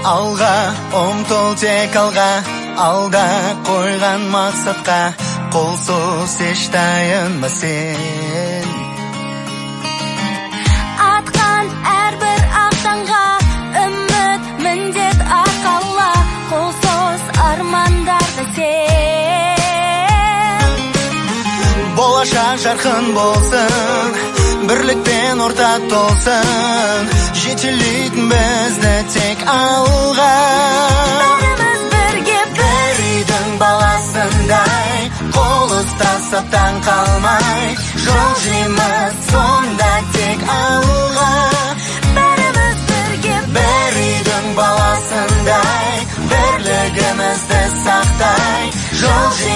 Алға, ұмтыл тек алға, алда қойған мақсатқа, қолсыз еш таянма сен. Атқан әрбір ақтанға, үміт міндет арқала, қолсыз армандарды сен. Болашақ жарқын болсын, бірлікпен ортақ толсын, жетелейтін бізді тек алға. Бәріміз бірге бір үйдің баласындай, қол ұстасып таң қалмай, жол жейміз сонда тек алға. бәріміз бірге бір үйдің баласындай, бірлігімізді сақтай, жол жейміз